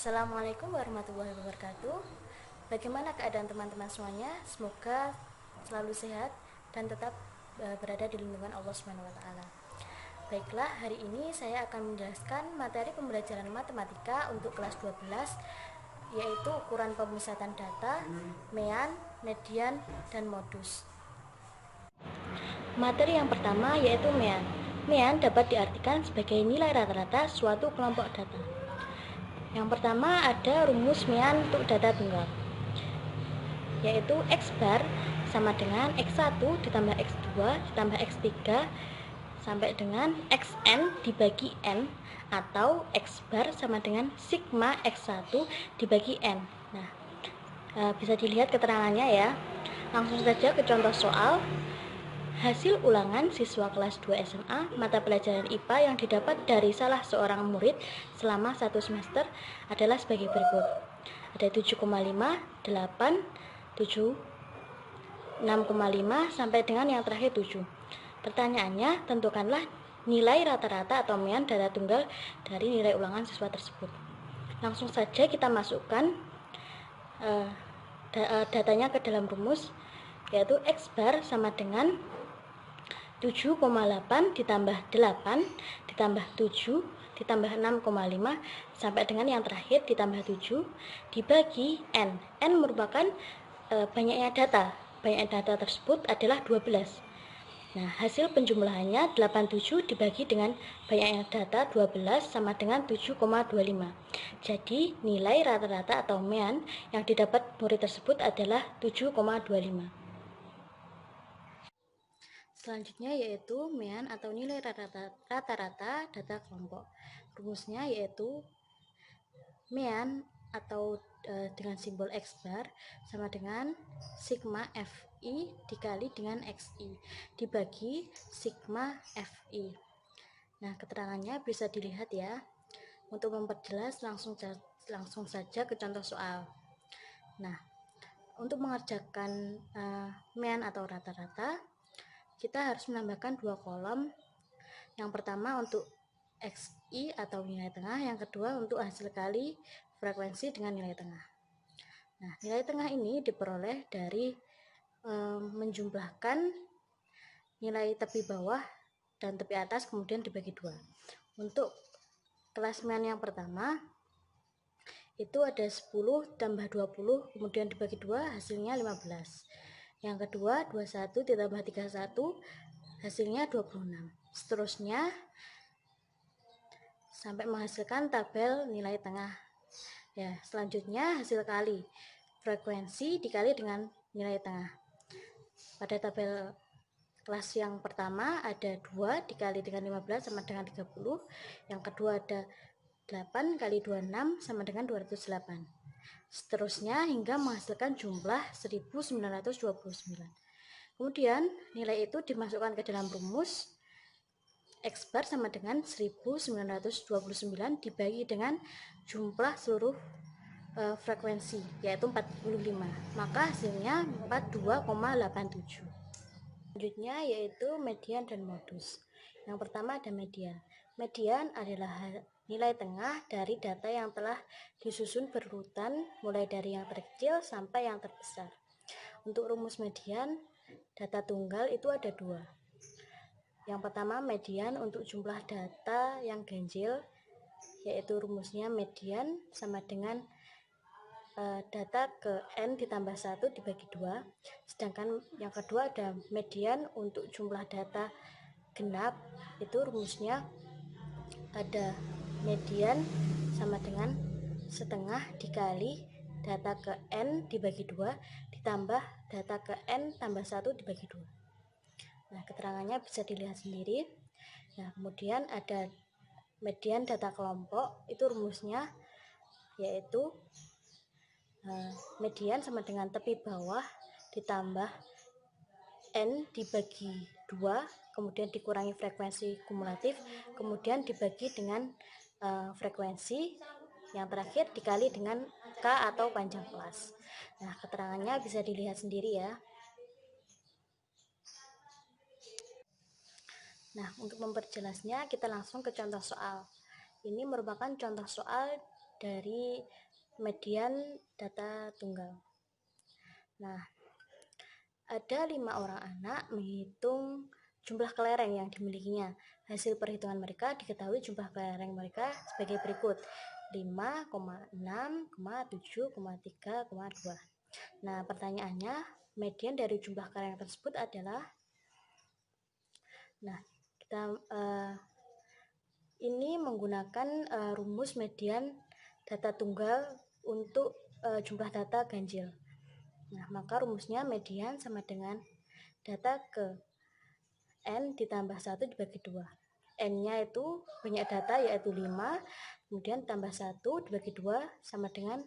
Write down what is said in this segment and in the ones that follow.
Assalamualaikum warahmatullahi wabarakatuh. Bagaimana keadaan teman-teman semuanya? Semoga selalu sehat dan tetap berada di lindungan Allah Subhanahu wa taala. Baiklah, hari ini saya akan menjelaskan materi pembelajaran matematika untuk kelas 12, yaitu ukuran pemusatan data, mean, median, dan modus. Materi yang pertama yaitu mean. Mean dapat diartikan sebagai nilai rata-rata suatu kelompok data. Yang pertama ada rumus mean untuk data tunggal, yaitu X bar sama dengan X1 ditambah X2 ditambah X3 sampai dengan Xn dibagi N, atau X bar sama dengan sigma X1 dibagi N. Nah, bisa dilihat keterangannya ya. Langsung saja ke contoh soal. Hasil ulangan siswa kelas 2 SMA mata pelajaran IPA yang didapat dari salah seorang murid selama 1 semester adalah sebagai berikut. Ada 7,5, 8, 7, 6,5 sampai dengan yang terakhir 7. Pertanyaannya, tentukanlah nilai rata-rata atau mean data tunggal dari nilai ulangan siswa tersebut. Langsung saja kita masukkan datanya ke dalam rumus, yaitu X bar sama dengan 7,8 ditambah 8 ditambah 7 ditambah 6,5 sampai dengan yang terakhir ditambah 7 dibagi N. N merupakan banyaknya data. Banyaknya data tersebut adalah 12. Nah, hasil penjumlahannya 87 dibagi dengan banyaknya data 12 sama dengan 7,25. Jadi, nilai rata-rata atau mean yang didapat murid tersebut adalah 7,25. Selanjutnya yaitu mean atau nilai rata-rata data kelompok. Rumusnya yaitu mean atau dengan simbol X bar sama dengan sigma Fi dikali dengan Xi dibagi sigma Fi. Nah, keterangannya bisa dilihat ya. Untuk memperjelas langsung saja ke contoh soal. Nah, untuk mengerjakan mean atau rata-rata, kita harus menambahkan 2 kolom. Yang pertama untuk Xi atau nilai tengah, yang kedua untuk hasil kali frekuensi dengan nilai tengah. Nah, nilai tengah ini diperoleh dari menjumlahkan nilai tepi bawah dan tepi atas kemudian dibagi 2. Untuk kelas mean yang pertama itu ada 10 tambah 20 kemudian dibagi 2 hasilnya 15. Yang kedua 21 ditambah 31 hasilnya 26. Seterusnya sampai menghasilkan tabel nilai tengah. Ya, selanjutnya hasil kali frekuensi dikali dengan nilai tengah. Pada tabel kelas yang pertama ada 2 dikali dengan 15 sama dengan 30. Yang kedua ada 8 kali 26 sama dengan 208. Seterusnya hingga menghasilkan jumlah 1929. Kemudian nilai itu dimasukkan ke dalam rumus X bar sama dengan 1929 dibagi dengan jumlah seluruh frekuensi, yaitu 45. Maka hasilnya 42,87. Selanjutnya yaitu median dan modus. Yang pertama ada median. Median adalah nilai tengah dari data yang telah disusun berurutan mulai dari yang terkecil sampai yang terbesar. Untuk rumus median data tunggal itu ada 2. Yang pertama median untuk jumlah data yang ganjil, yaitu rumusnya median sama dengan data ke N ditambah 1 dibagi 2. Sedangkan yang kedua ada median untuk jumlah data genap, itu rumusnya ada median sama dengan setengah dikali data ke N dibagi 2 ditambah data ke N tambah 1 dibagi 2. Nah, keterangannya bisa dilihat sendiri. Nah, kemudian ada median data kelompok, itu rumusnya yaitu median sama dengan tepi bawah ditambah N dibagi 2, kemudian dikurangi frekuensi kumulatif, kemudian dibagi dengan frekuensi, yang terakhir dikali dengan K atau panjang kelas. Nah, keterangannya bisa dilihat sendiri ya. Nah, untuk memperjelasnya kita langsung ke contoh soal. Ini merupakan contoh soal dari median data tunggal. Nah, ada 5 orang anak menghitung jumlah kelereng yang dimilikinya. Hasil perhitungan mereka diketahui jumlah kelereng mereka sebagai berikut: 5, 6, 7, 3, 2. Nah, pertanyaannya, median dari jumlah kelereng tersebut adalah, ini menggunakan rumus median data tunggal untuk jumlah data ganjil. Nah, maka rumusnya median sama dengan data ke N ditambah 1 dibagi 2. N-nya itu banyak data yaitu 5, kemudian tambah 1 dibagi 2 sama dengan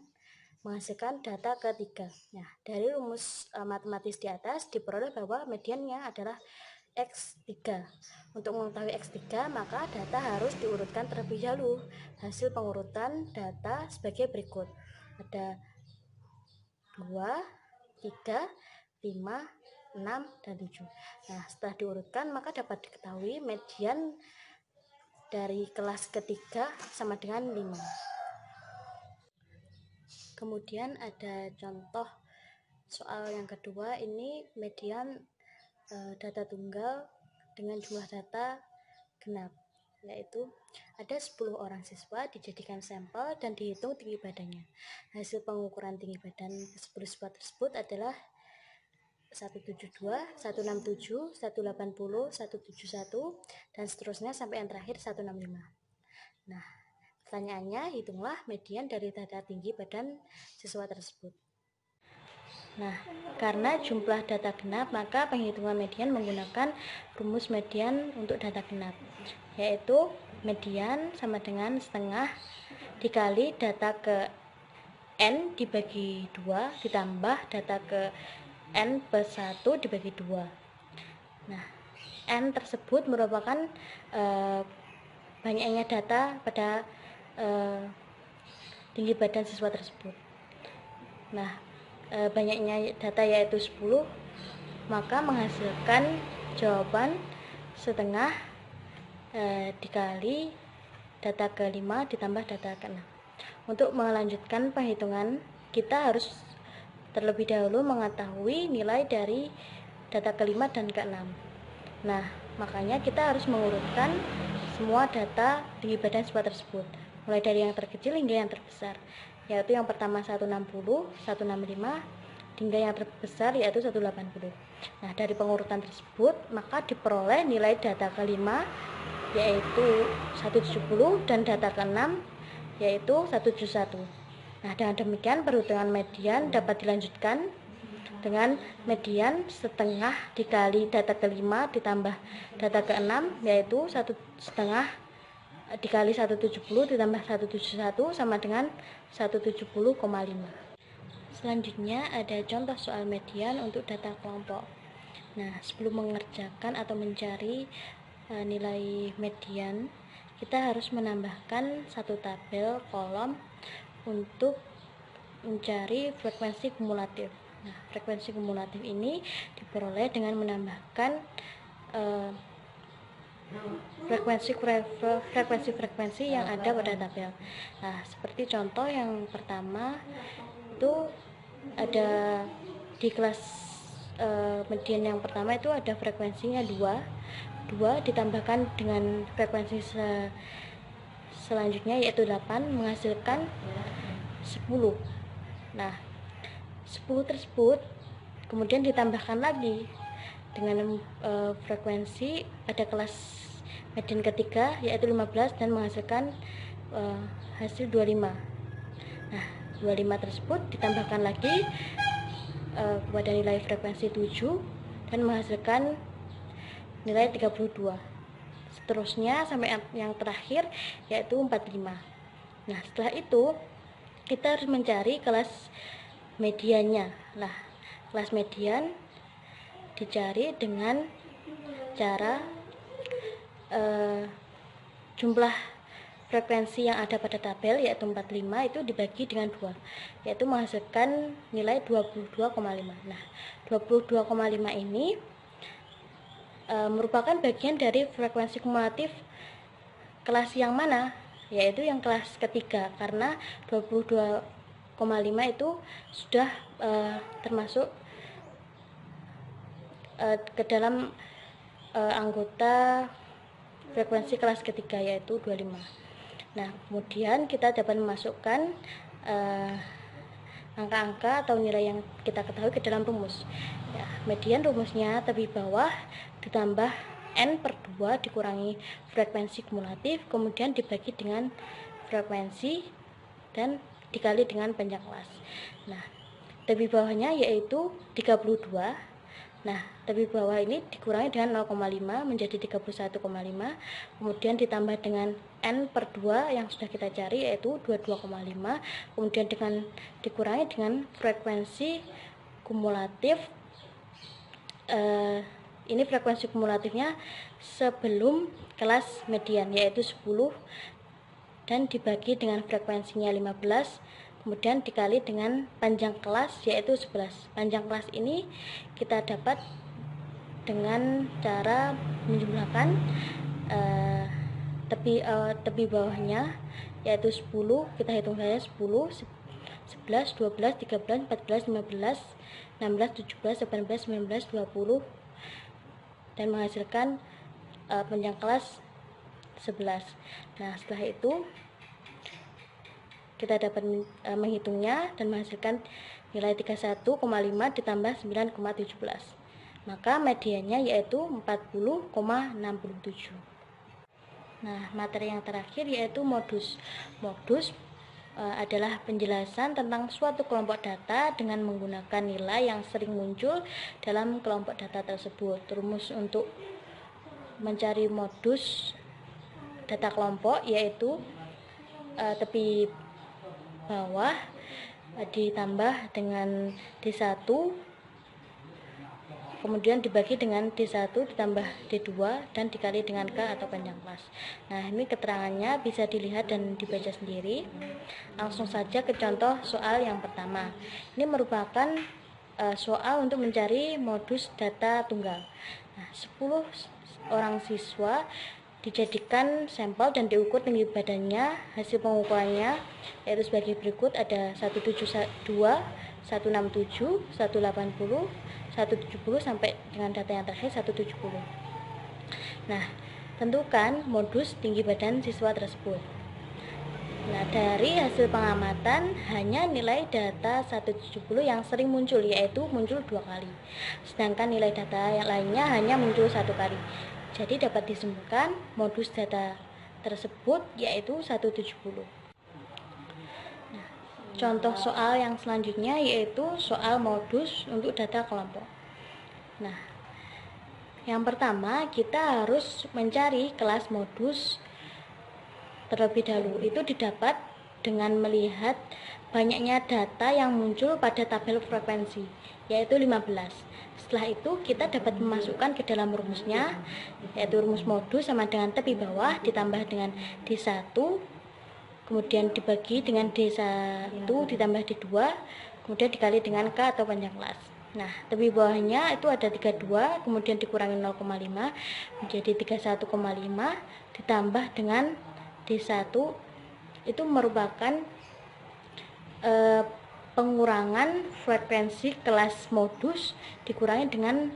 menghasilkan data ketiga. Nah, dari rumus matematis di atas diperoleh bahwa mediannya adalah X3. Untuk mengetahui X3, maka data harus diurutkan terlebih dahulu. Hasil pengurutan data sebagai berikut. Ada 2, 3, 5, 6, dan 7. Nah, setelah diurutkan, maka dapat diketahui median dari kelas ketiga sama dengan 5. Kemudian ada contoh soal yang kedua, ini median data tunggal dengan jumlah data genap, yaitu ada 10 orang siswa dijadikan sampel dan dihitung tinggi badannya. Hasil pengukuran tinggi badan ke-10 siswa tersebut adalah 172, 167, 180, 171, dan seterusnya sampai yang terakhir 165. Nah, pertanyaannya, hitunglah median dari data tinggi badan siswa tersebut. Nah, karena jumlah data genap, maka penghitungan median menggunakan rumus median untuk data genap, yaitu median sama dengan setengah dikali data ke N dibagi 2 ditambah data ke N plus 1 dibagi 2. Nah, N tersebut merupakan banyaknya data pada tinggi badan siswa tersebut. Nah, banyaknya data yaitu 10, maka menghasilkan jawaban setengah dikali data ke-5 ditambah data ke-6. Untuk melanjutkan perhitungan, kita harus terlebih dahulu mengetahui nilai dari data ke-5 dan ke-6. Nah, makanya kita harus mengurutkan semua data tinggi badan siswa tersebut, mulai dari yang terkecil hingga yang terbesar, yaitu yang pertama 160, 165, hingga yang terbesar yaitu 180. Nah, dari pengurutan tersebut, maka diperoleh nilai data ke-5 yaitu 170 dan data ke-6 yaitu 171. Nah, dengan demikian perhitungan median dapat dilanjutkan dengan median setengah dikali data ke-5 ditambah data ke-6 yaitu 1,5 dikali 170 ditambah 171 sama dengan 170,5. Selanjutnya ada contoh soal median untuk data kelompok. Nah, sebelum mengerjakan atau mencari nilai median, kita harus menambahkan satu tabel kolom untuk mencari frekuensi kumulatif. Nah, frekuensi kumulatif ini diperoleh dengan menambahkan frekuensi yang ada pada tabel. Nah, seperti contoh yang pertama itu ada di kelas median yang pertama itu ada frekuensinya 2 ditambahkan dengan frekuensi selanjutnya yaitu 8 menghasilkan 10. Nah, 10 tersebut kemudian ditambahkan lagi dengan frekuensi pada kelas median ketiga yaitu 15 dan menghasilkan hasil 25. Nah, 25 tersebut ditambahkan lagi kepada nilai frekuensi 7 dan menghasilkan nilai 32. Seterusnya sampai yang terakhir yaitu 45. Nah, setelah itu kita harus mencari kelas mediannya. Nah, kelas median dicari dengan cara jumlah frekuensi yang ada pada tabel yaitu 45 itu dibagi dengan 2 yaitu menghasilkan nilai 22,5. Nah, 22,5 ini merupakan bagian dari frekuensi kumulatif kelas yang mana? yaitu yang kelas ketiga, karena 22,5 itu sudah termasuk ke dalam anggota frekuensi kelas ketiga, yaitu 25. Nah, kemudian kita dapat memasukkan angka-angka atau nilai yang kita ketahui ke dalam rumus. Ya, median rumusnya tepi bawah ditambah N/2 dikurangi frekuensi kumulatif, kemudian dibagi dengan frekuensi dan dikali dengan panjang kelas. Nah, tepi bawahnya yaitu 32. Nah, tepi bawah ini dikurangi dengan 0,5 menjadi 31,5, kemudian ditambah dengan N/2 yang sudah kita cari yaitu 22,5, kemudian dikurangi dengan frekuensi kumulatif. Ini frekuensi kumulatifnya sebelum kelas median yaitu 10, dan dibagi dengan frekuensinya 15, kemudian dikali dengan panjang kelas yaitu 11. Panjang kelas ini kita dapat dengan cara menjumlahkan tepi bawahnya yaitu 10, kita hitung saja 10, 11, 12, 13, 14, 15, 16, 17, 18, 19, 20, dan menghasilkan panjang kelas 11. Nah, setelah itu kita dapat menghitungnya dan menghasilkan nilai 31,5 ditambah 9,17. Maka mediannya yaitu 40,67. Nah, materi yang terakhir yaitu modus. Modus adalah penjelasan tentang suatu kelompok data dengan menggunakan nilai yang sering muncul dalam kelompok data tersebut. Rumus untuk mencari modus data kelompok yaitu tepi bawah ditambah dengan D1, kemudian dibagi dengan D1 ditambah D2 dan dikali dengan K atau panjang kelas. Nah, ini keterangannya bisa dilihat dan dibaca sendiri. Langsung saja ke contoh soal yang pertama. Ini merupakan soal untuk mencari modus data tunggal. Nah, 10 orang siswa dijadikan sampel dan diukur tinggi badannya. Hasil pengukurannya yaitu sebagai berikut, ada 172, 167, 180, 170 sampai dengan data yang terakhir 170. Nah, tentukan modus tinggi badan siswa tersebut. Nah, dari hasil pengamatan hanya nilai data 170 yang sering muncul, yaitu muncul 2 kali. Sedangkan nilai data yang lainnya hanya muncul 1 kali. Jadi dapat disimpulkan modus data tersebut yaitu 170. Contoh soal yang selanjutnya yaitu soal modus untuk data kelompok. Nah, yang pertama kita harus mencari kelas modus terlebih dahulu. Itu didapat dengan melihat banyaknya data yang muncul pada tabel frekuensi, yaitu 15. Setelah itu kita dapat memasukkan ke dalam rumusnya, yaitu rumus modus sama dengan tepi bawah ditambah dengan D1, kemudian dibagi dengan D1 ditambah D2, kemudian dikali dengan K atau panjang kelas. Nah, tepi bawahnya itu ada 32, kemudian dikurangi 0,5 menjadi 31,5 ditambah dengan D1, itu merupakan pengurangan frekuensi kelas modus dikurangi dengan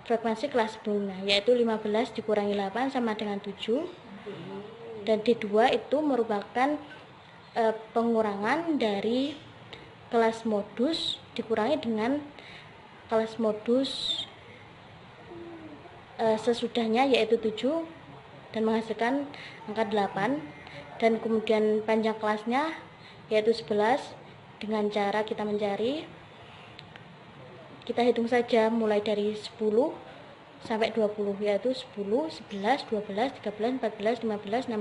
frekuensi kelas sebelumnya, yaitu 15 dikurangi 8 sama dengan 7. Dan D2 itu merupakan pengurangan dari kelas modus dikurangi dengan kelas modus sesudahnya, yaitu 7, dan menghasilkan angka 8. Dan kemudian panjang kelasnya yaitu 11. Dengan cara kita mencari, kita hitung saja mulai dari 10 sampai 20, yaitu 10, 11, 12, 13, 14, 15, 16,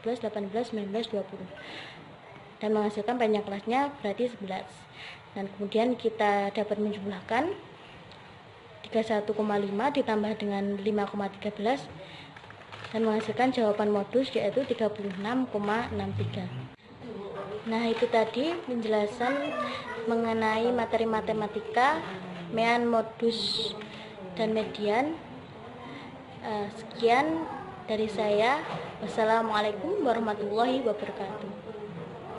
17, 18, 19, 20, dan menghasilkan panjang kelasnya berarti 11. Dan kemudian kita dapat menjumlahkan 31,5 ditambah dengan 5,13 dan menghasilkan jawaban modus yaitu 36,63. Nah, itu tadi penjelasan mengenai materi matematika, mean, modus, dan median. Sekian, Dari saya, wassalamualaikum warahmatullahi wabarakatuh.